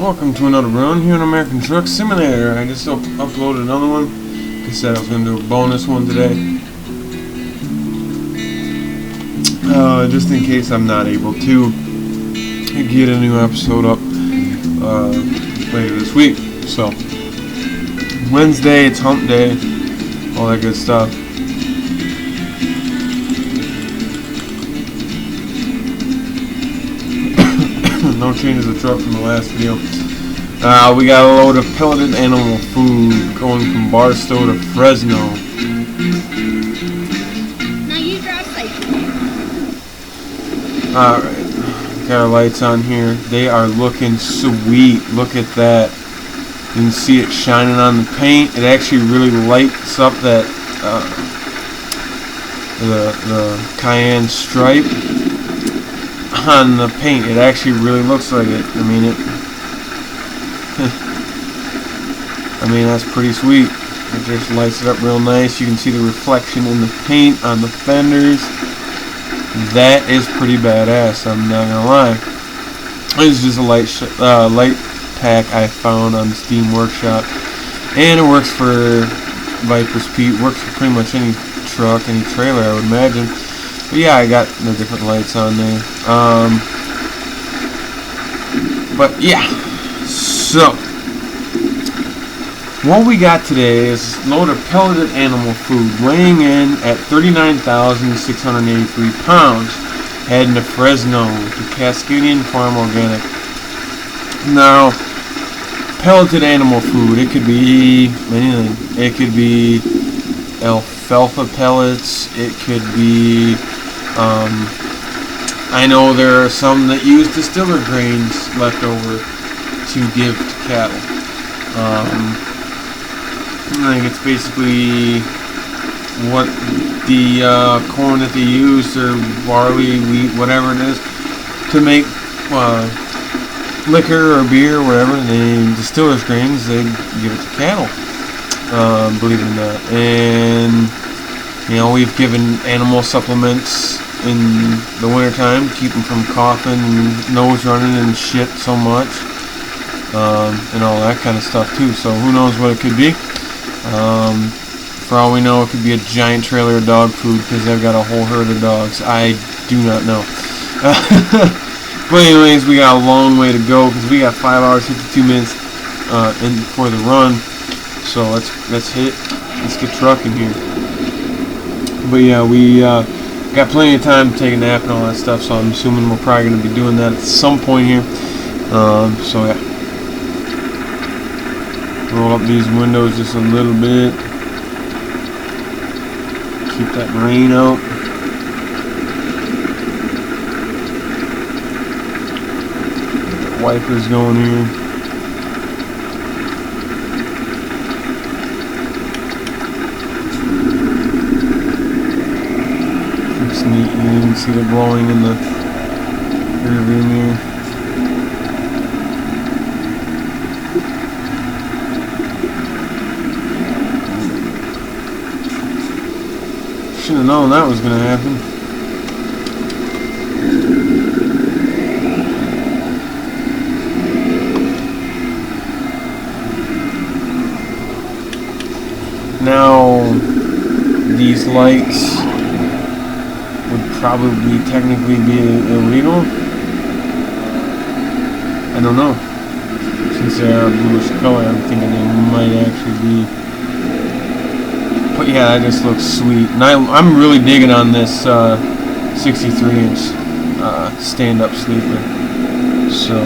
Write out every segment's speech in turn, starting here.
welcome to another run here on American Truck Simulator. I just uploaded another one. Like I said, I was going to do a bonus one today. Just in case I'm not able to get a new episode up later this week. So, Wednesday, it's hump day, all that good stuff. No changes of truck from the last video. We got a load of pelleted animal food going from Barstow to Fresno. Now you drive safely. Alright, got our lights on here. They are looking sweet. Look at that. You can see it shining on the paint. It actually really lights up that the cayenne stripe on the paint. It actually really looks like it. I mean it. I mean, that's pretty sweet. It just lights it up real nice. You can see the reflection in the paint on the fenders. That is pretty badass, I'm not gonna lie. It's just a light pack I found on Steam Workshop, and it works for Viper's Pete. Works for pretty much any truck, any trailer, I would imagine. But yeah, I got the different lights on there. But yeah, so what we got today is a load of pelleted animal food, weighing in at 39,683 pounds, heading to Fresno to Cascadian Farm Organic. Now, pelleted animal food, it could be anything. It could be alfalfa pellets, it could be, I know there are some that use distiller grains left over to give to cattle. I think it's basically what the corn that they use, or barley, wheat, whatever it is, to make liquor or beer or whatever. They distiller's grains, they give it to cattle, believe it or not. And you know, we've given animal supplements in the wintertime to keep them from coughing and nose running and shit so much, and all that kind of stuff too. So who knows what it could be. For all we know, it could be a giant trailer of dog food because they've got a whole herd of dogs. I do not know. But anyways, we got a long way to go because we got 5 hours 52 minutes in for the run. So let's hit it. Let's get trucking here. But yeah, we got plenty of time to take a nap and all that stuff. So I'm assuming we're probably going to be doing that at some point here. So yeah. Roll up these windows just a little bit. Keep that rain out. Wipers going here. It's neat. You can see the blowing in the rear view mirror. Should have known that was going to happen. Now, these lights would probably technically be illegal. I don't know. Since they are bluish color, I'm thinking they might actually be. But yeah, that just looks sweet. And I'm really digging on this 63-inch stand-up sleeper. So.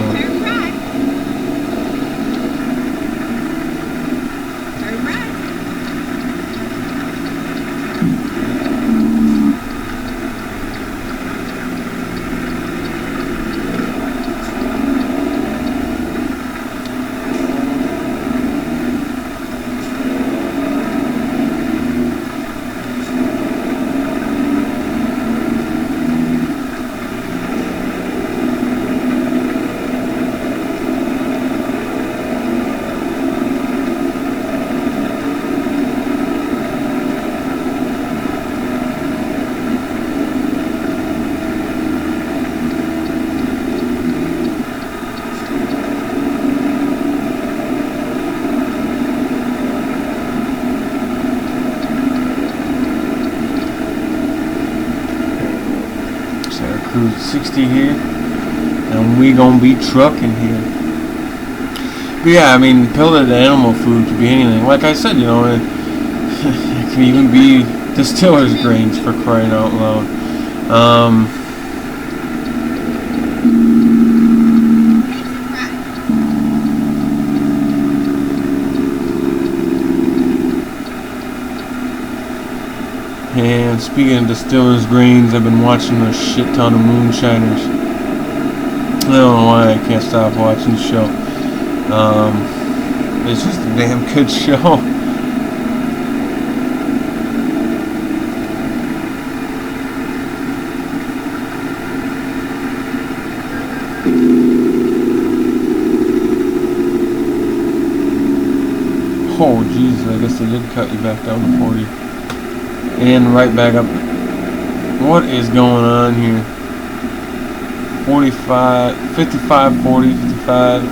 cruise at 60 here, and we gonna be trucking here. But yeah, I mean, pelleted animal food could be anything. Like I said, you know, it can even be distiller's grains, for crying out loud. And speaking of distiller's grains, I've been watching a shit ton of moonshiners. I don't know why I can't stop watching the show. It's just a damn good show. Oh Jesus, I guess they did cut you back down to 40. And right back up. What is going on here? 45, 55, 40, 55,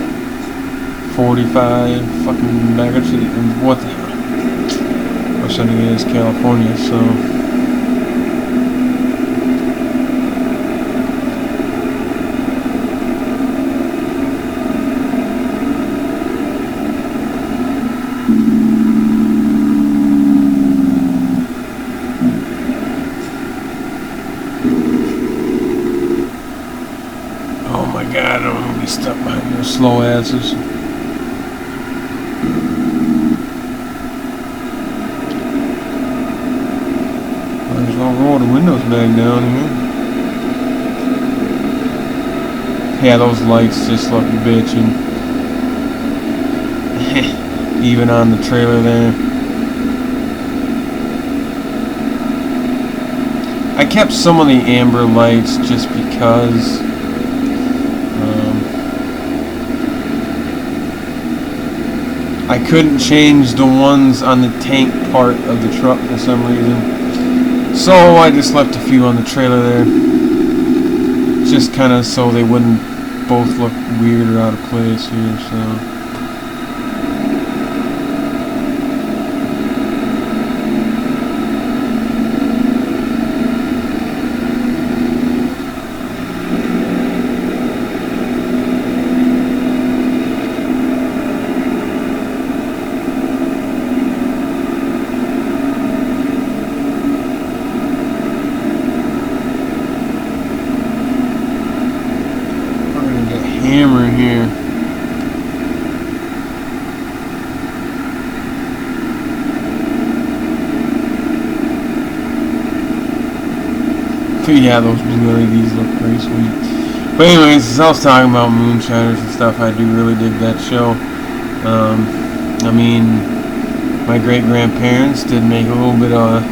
45, fucking back up to the, what the hell? Wish I knew it is California, so. God, I don't want to be stuck behind those slow asses. Might as well roll the windows back down here. Yeah, those lights just look bitchin'. Even on the trailer there. I kept some of the amber lights just because. I couldn't change the ones on the tank part of the truck for some reason, so I just left a few on the trailer there, just kind of so they wouldn't both look weird or out of place here. So hammer here. But yeah, those blue LEDs look pretty sweet. But anyways, as I was talking about moonshiners and stuff, I do really dig that show. I mean, my great-grandparents did make a little bit of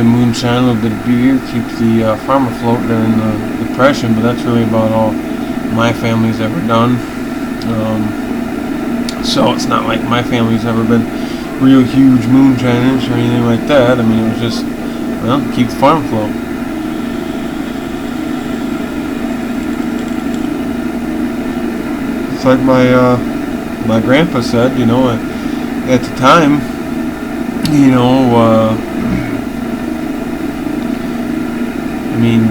moonshine, a little bit of beer, keep the farm afloat during the Depression, but that's really about all my family's ever done. So it's not like my family's ever been real huge moonshiners or anything like that. I mean, it was just, well, keep the farm afloat. It's like my grandpa said, you know, at the time, you know, I mean,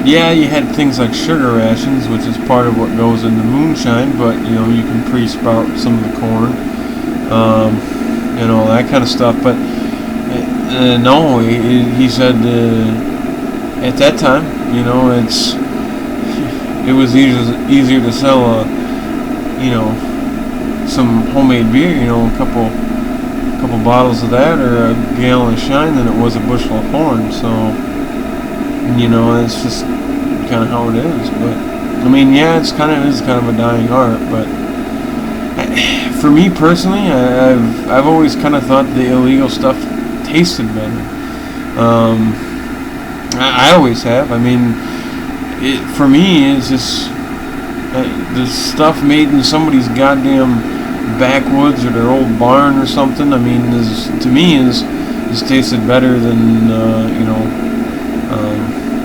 yeah, you had things like sugar rations, which is part of what goes into moonshine, but, you know, you can pre-sprout some of the corn, and all that kind of stuff. But, no, he said, at that time, you know, it was easier to sell, you know, some homemade beer, you know, a couple bottles of that or a gallon of shine than it was a bushel of corn. So, you know, it's just kind of how it is. But I mean, yeah, it's kind of a dying art. But for me personally, I've always kind of thought the illegal stuff tasted better. I always have. I mean, for me, it's just the stuff made in somebody's goddamn backwoods or their old barn or something. I mean, to me is tasted better than you know,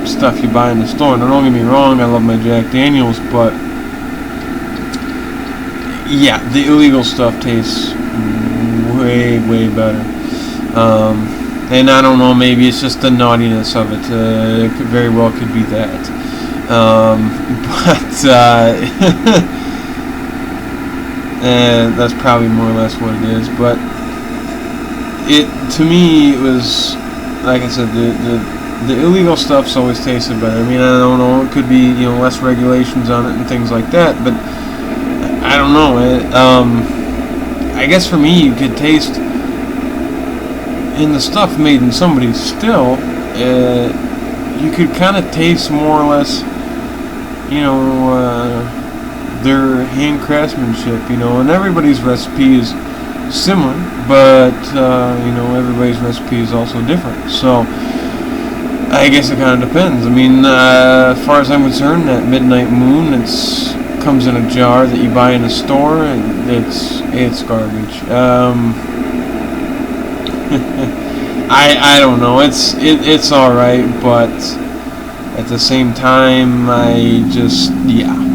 stuff you buy in the store. Now, don't get me wrong, I love my Jack Daniels, but yeah, the illegal stuff tastes way better. And I don't know, maybe it's just the naughtiness of it. It very well could be that. But and that's probably more or less what it is. But to me, it was, like I said, the illegal stuff's always tasted better. I mean, I don't know, it could be, you know, less regulations on it and things like that, but I don't know. I guess for me, you could taste in the stuff made in somebody's still, you could kind of taste more or less, you know, their hand craftsmanship, you know, and everybody's recipe is similar, but you know, everybody's recipe is also different. So I guess it kind of depends. I mean, as far as I'm concerned, that Midnight Moon, comes in a jar that you buy in a store, and it's garbage. I don't know. It's all right, but at the same time, yeah.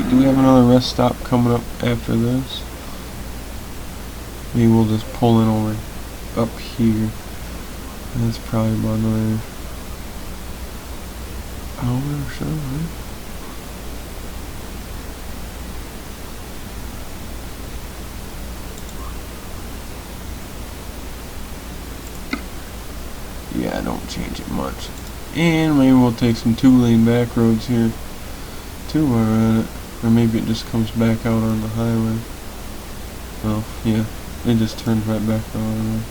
Do we have another rest stop coming up after this? Maybe we'll just pull in over up here. That's probably about another hour or so, right? Yeah, don't change it much. And maybe we'll take some 2-lane back roads here too while we're at it. Or maybe it just comes back out on the highway. Well, yeah, it just turns right back on.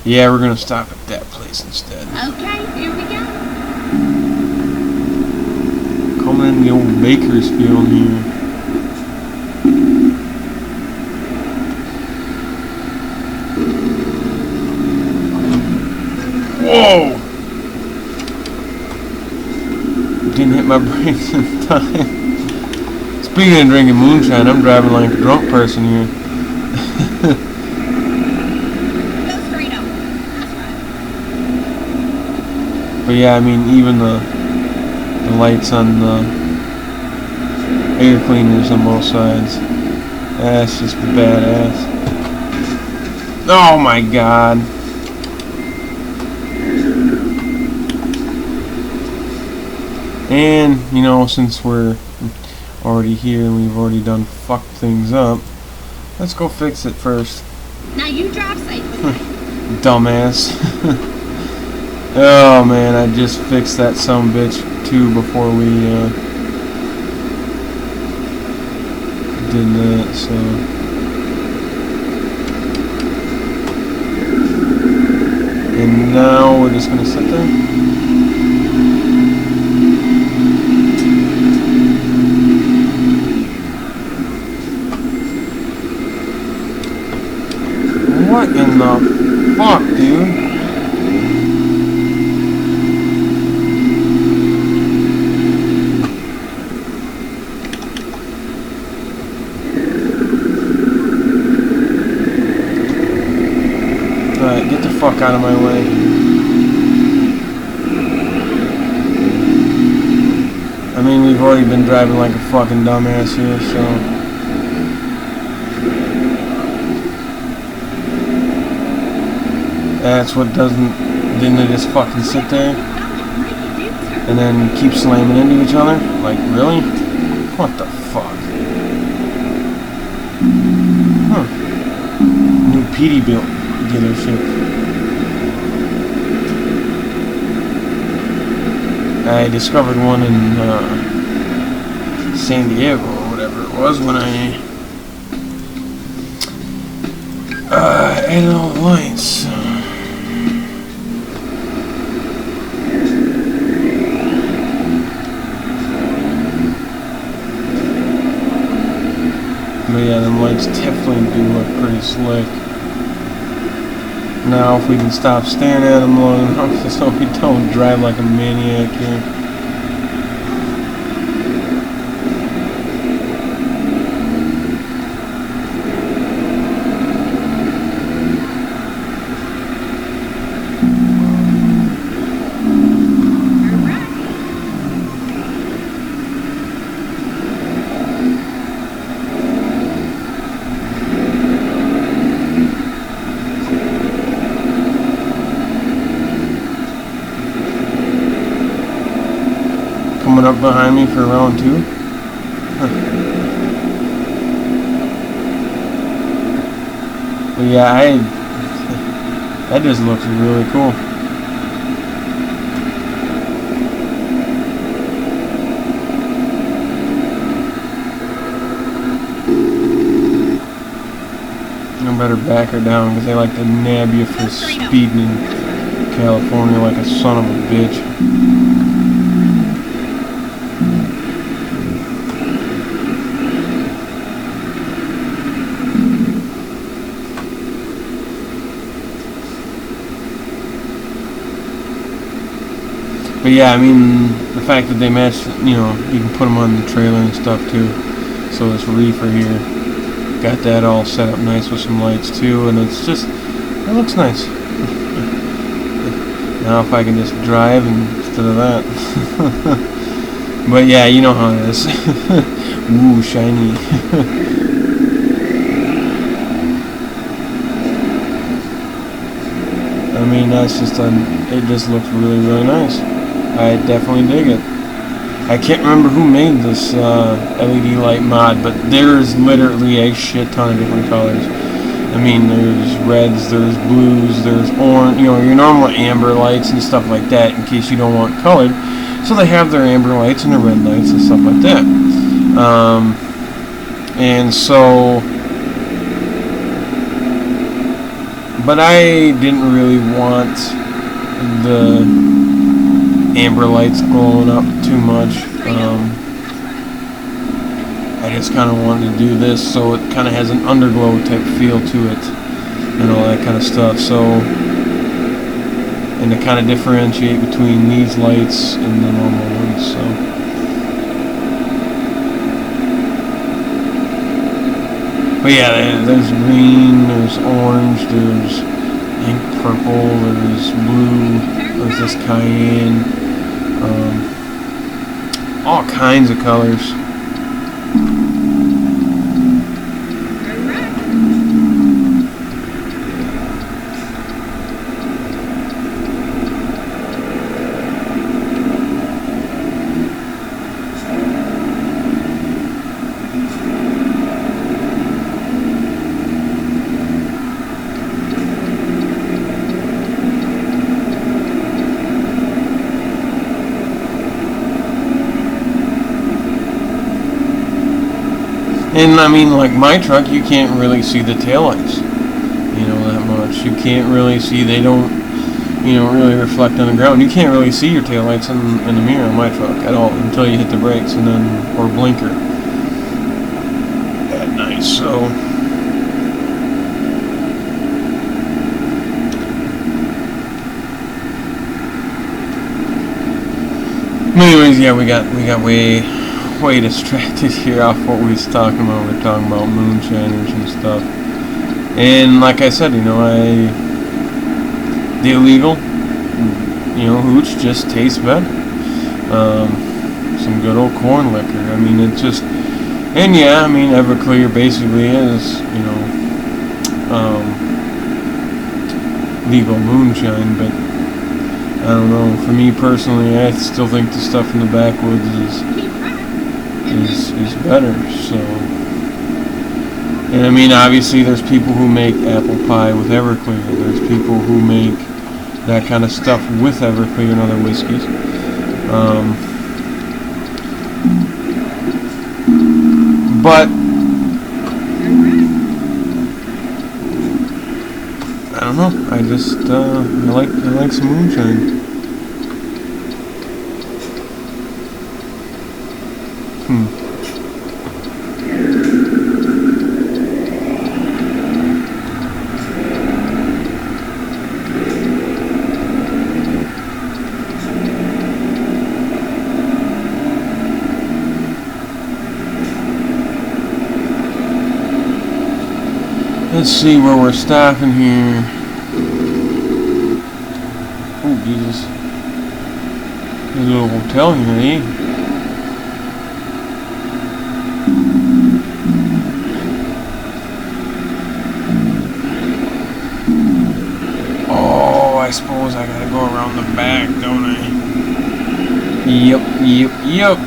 Yeah, we're gonna stop at that place instead. Okay, here we go. Coming in the old Bakersfield here. Whoa! Didn't hit my brakes in time. Speaking of drinking moonshine, I'm driving like a drunk person here. Go straight up. That's right. But yeah, I mean, even the lights on the air cleaners on both sides. That's just badass. Oh my god. And, you know, since we're already here and we've already done fucked things up, let's go fix it first. Now you drive safely. Dumbass. Oh man, I just fixed that sumbitch too before we did that, so. And now we're just gonna sit there. What in the fuck, dude? Alright, get the fuck out of my way. I mean, we've already been driving like a fucking dumbass here, so. That's what didn't they just fucking sit there and then keep slamming into each other? Like, really? What the fuck? Huh. New Peterbilt dealership. I discovered one in San Diego or whatever it was when I added all the lights. But yeah, them lights definitely do look pretty slick. Now, if we can stop staring at them long enough so we don't drive like a maniac here. coming up behind me for round 2. But yeah, that just looks really cool. I better back her down because they like to nab you for speeding in California like a son of a bitch. But yeah, I mean, the fact that they match, you know, you can put them on the trailer and stuff too. So this reefer here, got that all set up nice with some lights too, and it's just, it looks nice. Now if I can just drive instead of that. But yeah, you know how it is. Ooh, shiny. I mean, that's just, it just looks really, really nice. I definitely dig it. I can't remember who made this LED light mod, but there's literally a shit ton of different colors. I mean, there's reds, there's blues, there's orange, you know, your normal amber lights and stuff like that in case you don't want colored. So they have their amber lights and their red lights and stuff like that. And so, but I didn't really want the amber lights glowing up too much. I just kind of wanted to do this so it kind of has an underglow type feel to it and all that kind of stuff. So, and to kind of differentiate between these lights and the normal ones. So, but yeah, there's green, there's orange, there's ink purple, there's blue, there's this cayenne. All kinds of colors. And I mean, like my truck, you can't really see the taillights, you know, that much. You can't really see, they don't, you know, really reflect on the ground. You can't really see your taillights in the mirror on my truck at all until you hit the brakes and then, or blinker at night, so. Anyways, yeah, we got way distracted here off what we was talking about. We were talking about moonshiners and stuff. And like I said, you know, the illegal, you know, hooch just tastes better. Some good old corn liquor. I mean, it just, and yeah, I mean, Everclear basically is, you know, legal moonshine, but I don't know. For me personally, I still think the stuff in the backwoods is better. So, and I mean, obviously, there's people who make apple pie with Everclear. There's people who make that kind of stuff with Everclear and other whiskeys. But I don't know. I just I like some moonshine. Let's see where we're stopping here. Oh, Jesus. There's a little hotel here, eh? Oh, I suppose I gotta go around the back, don't I? Yep.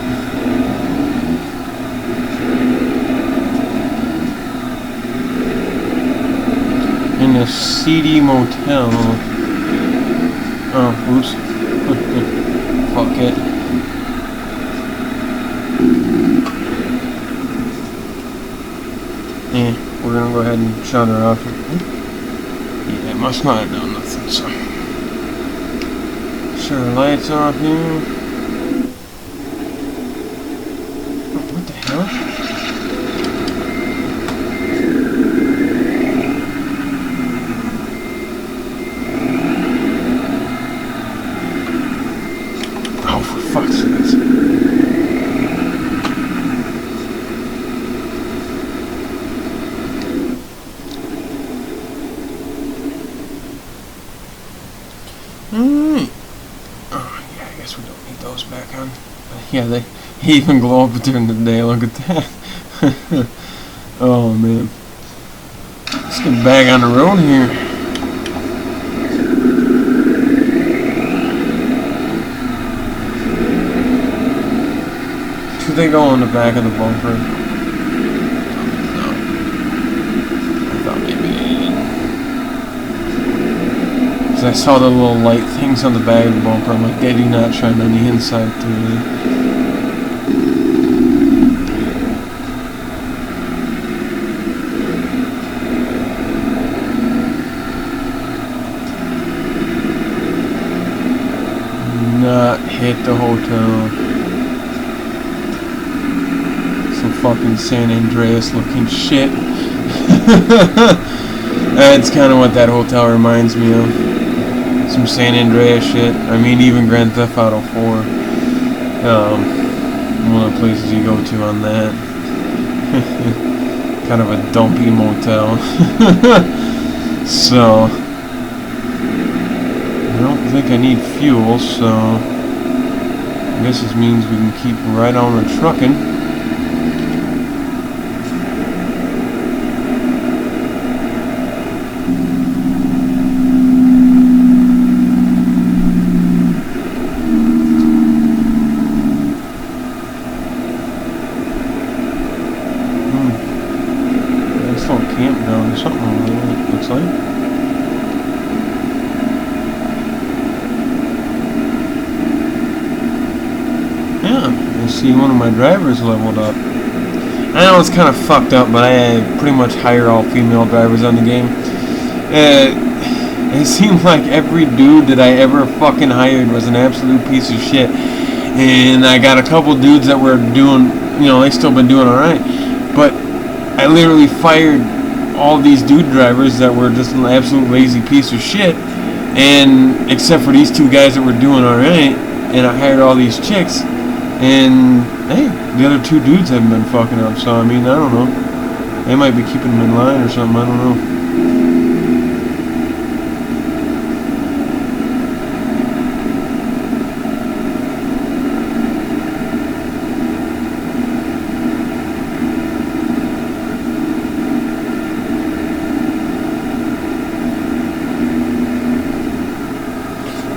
In a seedy motel. Oh, oops. Fuck it. We're gonna go ahead and shut her off. Yeah, it must not have done nothing, so. Shut her lights off here. What the hell? Oh, for fuck's sake. Alright. Oh, yeah, I guess we don't need those back on. Yeah, they even glow up during the day. Look at that. Oh, man. Let's get back on the road here. Should they go on the back of the bumper? No. I thought maybe they did. Because I saw the little light things on the back of the bumper. I'm like, they do not shine on the inside too. Not hit the hotel. Some fucking San Andreas looking shit. That's kind of what that hotel reminds me of. Some San Andreas shit. I mean, even Grand Theft Auto 4. One of the places you go to on that. Kind of a dumpy motel. So, I don't think I need fuel, so I guess this means we can keep right on the trucking. Nice little campground or something over there, it looks like. Yeah, I see one of my drivers leveled up. I know it's kind of fucked up, but I pretty much hire all female drivers on the game. It seemed like every dude that I ever fucking hired was an absolute piece of shit. And I got a couple dudes that were doing, they still been doing alright. But I literally fired all these dude drivers that were just an absolute lazy piece of shit. And except for these two guys that were doing alright. And I hired all these chicks. And, hey, the other two dudes haven't been fucking up, so, I mean, I don't know. They might be keeping them in line or something, I don't know.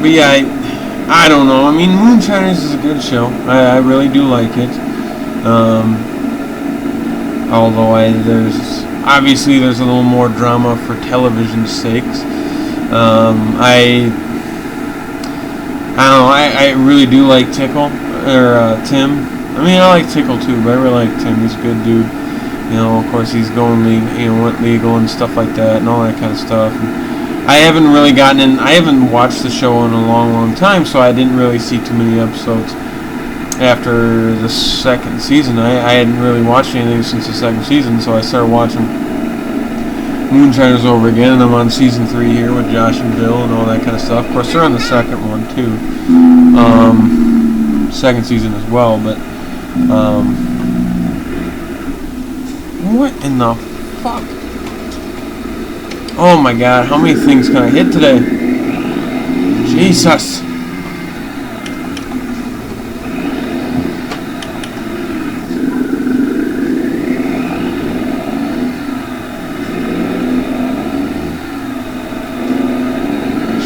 But, yeah, I don't know. I mean, Moonshiners is a good show. I really do like it. Although there's obviously a little more drama for television's sakes. I don't know. I really do like Tickle or Tim. I mean, I like Tickle too, but I really like Tim. He's a good dude. Of course, he's going went legal and stuff like that, and all that kind of stuff. And I haven't really gotten in. I haven't watched the show in a long time, so I didn't really see too many episodes after the second season. I hadn't really watched anything since the second season, so I started watching Moonshiners over again, and I'm on season 3 here with Josh and Bill and all that kind of stuff. Of course, they're on the second one too, second season as well. But what in the fuck? Oh my god, how many things can I hit today? Jesus.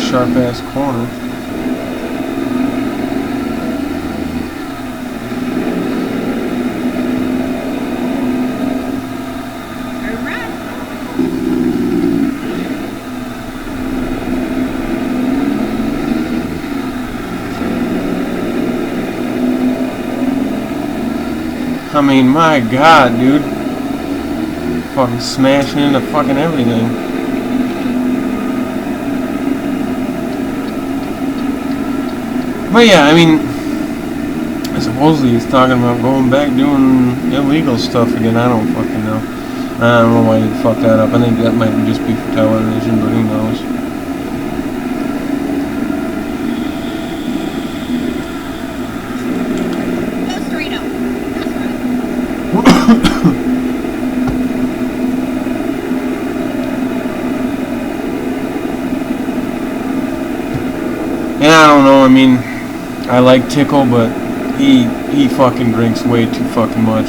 Sharp ass corner. I mean, my God, dude. Fucking smashing into fucking everything. But yeah, I mean, supposedly he's talking about going back doing illegal stuff again. I don't fucking know. I don't know why he fucked that up. I think that might just be for television, but who knows. And I don't know, I mean, I like Tickle, but he fucking drinks way too fucking much.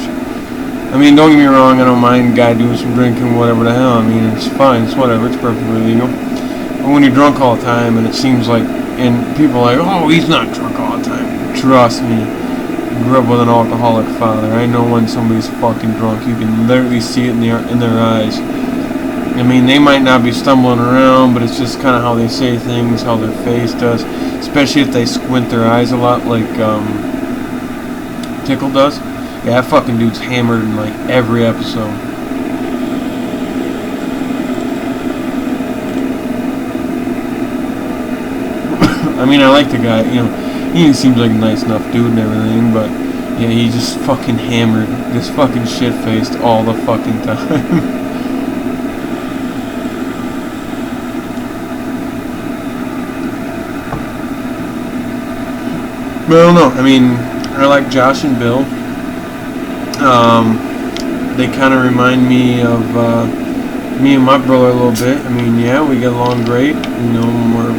I mean, don't get me wrong, I don't mind guy doing some drinking, whatever the hell. I mean, it's fine, it's whatever, it's perfectly legal. But when you're drunk all the time, and it seems like, and people are like, oh, he's not drunk all the time. Trust me, I grew up with an alcoholic father. I know when somebody's fucking drunk. You can literally see it in their eyes. I mean, they might not be stumbling around, but it's just kind of how they say things, how their face does. Especially if they squint their eyes a lot, like Tickle does. Yeah, that fucking dude's hammered in like every episode. I mean, I like the guy, you know, he seems like a nice enough dude and everything, but yeah, he's just fucking hammered, just fucking shit-faced all the fucking time. But I don't know. I mean, I like Josh and Bill. They kind of remind me of me and my brother a little bit. I mean, yeah, we get along great. You know, we're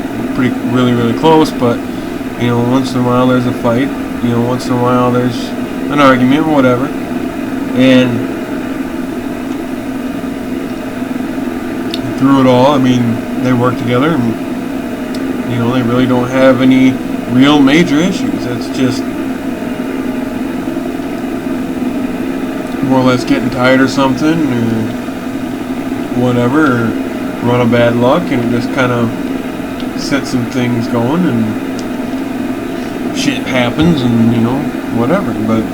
really close. But you know, once in a while there's a fight. You know, once in a while there's an argument or whatever. And through it all, I mean, they work together, and you know, they really don't have any real major issues. It's just more or less getting tired or something, or whatever, or run of bad luck, and it just kind of sets some things going, and shit happens, and you know, whatever. But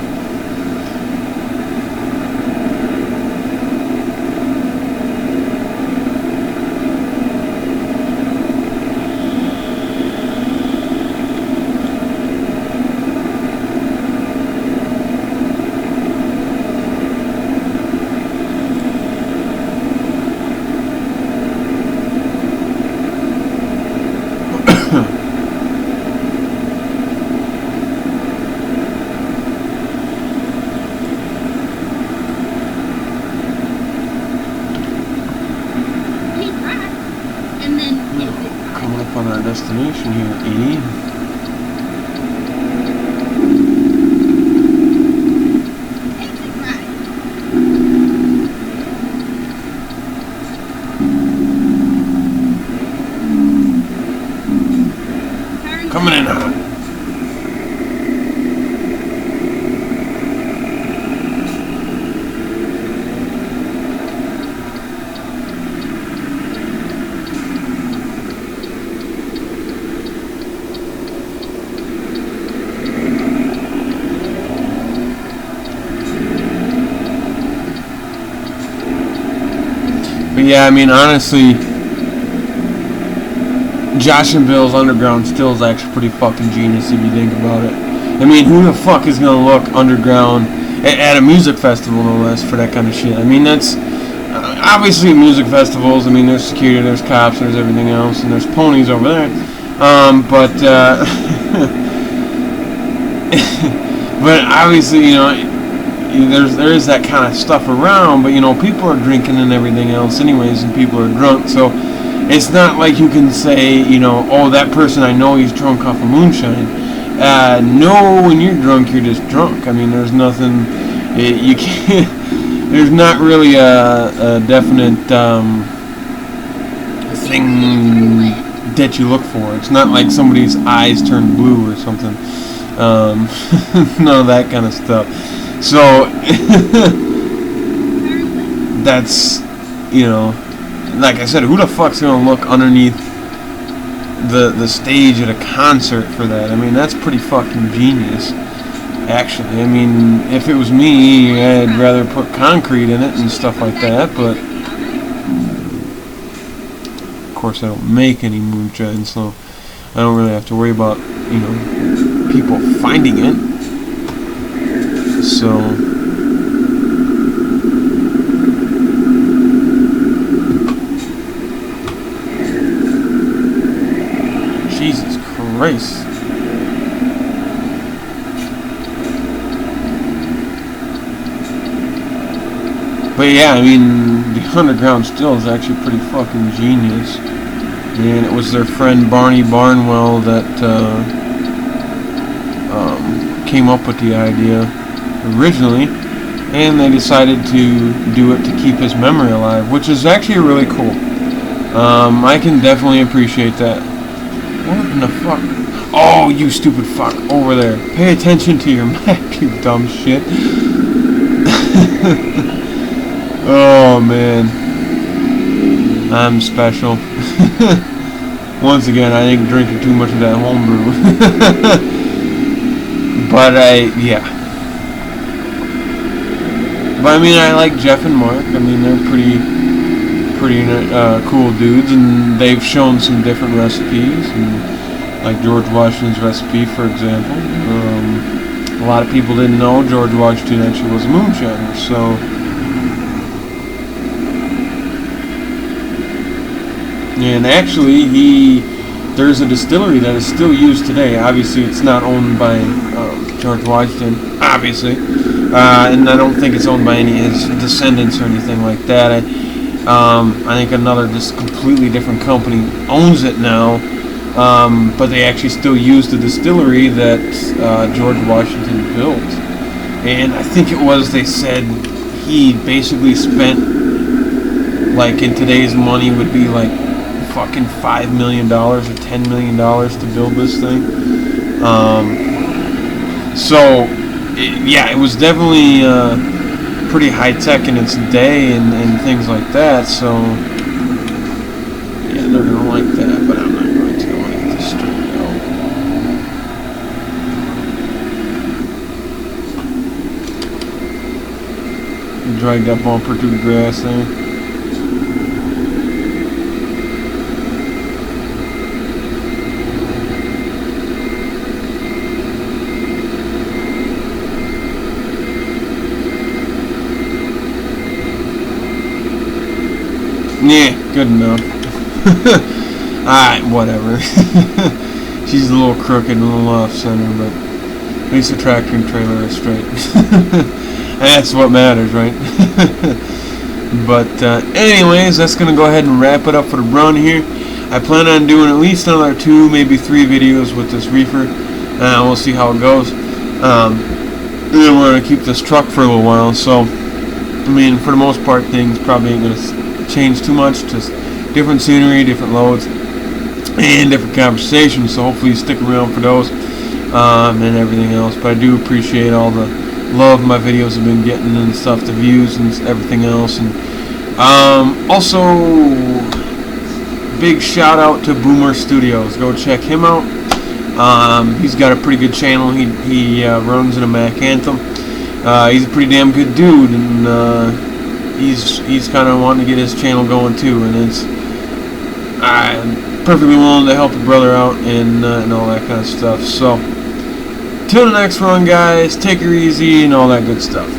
on our destination here, E. Coming in hot. But yeah, I mean, honestly, Josh and Bill's underground still is actually pretty fucking genius if you think about it. I mean, who the fuck is gonna look underground at a music festival, no less, for that kind of shit? I mean, that's obviously music festivals. I mean, there's security, there's cops, there's everything else, and there's ponies over there. But obviously, you know, there is that kind of stuff around, but you know, people are drinking and everything else anyways, and people are drunk, so it's not like you can say, you know, oh, that person I know, he's drunk off of moonshine. No, when you're drunk, you're just drunk. I mean, there's nothing, you can't, there's not really a definite thing that you look for. It's not like somebody's eyes turn blue or something. None of that kind of stuff. So that's, you know, like I said, who the fuck's gonna look underneath the stage at a concert for that? I mean, that's pretty fucking genius. Actually, I mean, if it was me, I'd rather put concrete in it and stuff like that, but of course I don't make any moonshine, so I don't really have to worry about, you know, people finding it. So Jesus Christ. But yeah, I mean, the underground still is actually pretty fucking genius. And it was their friend Barney Barnwell that came up with the idea originally, and they decided to do it to keep his memory alive, which is actually really cool. I can definitely appreciate that. What in the fuck? Oh, you stupid fuck, over there. Pay attention to your map, you dumb shit. Oh man, I'm special. Once again, I think drinking too much of that homebrew. But yeah. But I mean, I like Jeff and Mark. I mean, they're pretty cool dudes, and they've shown some different recipes, and like George Washington's recipe, for example. A lot of people didn't know George Washington actually was a moonshiner, so. And actually, there's a distillery that is still used today. Obviously, it's not owned by George Washington, obviously, and I don't think it's owned by any of his descendants or anything like that. I think another just completely different company owns it now, but they actually still use the distillery that George Washington built. And I think it was, they said he basically spent, like in today's money would be like fucking $5 million or $10 million to build this thing. Yeah, it was definitely pretty high tech in its day and things like that. So yeah, they're gonna like that, but I'm not going to. I want to get this straightened out. Drag that bumper through the grass there. Yeah, good enough. Alright, whatever. She's a little crooked and a little off-center, but at least the tractor and trailer is straight. And that's what matters, right? But anyways, that's going to go ahead and wrap it up for the run here. I plan on doing at least another 2, maybe 3 videos with this reefer. We'll see how it goes. And then we're going to keep this truck for a little while, so I mean, for the most part, things probably ain't going to change too much, just different scenery, different loads, and different conversations, so hopefully you stick around for those and everything else. But I do appreciate all the love my videos have been getting and stuff, the views and everything else. And also, big shout out to Boomer Studios. Go check him out. He's got a pretty good channel. He runs in a Mac Anthem. He's a pretty damn good dude, and he's kind of wanting to get his channel going too, and I'm perfectly willing to help a brother out and all that kind of stuff. So till the next run, guys, take her easy and all that good stuff.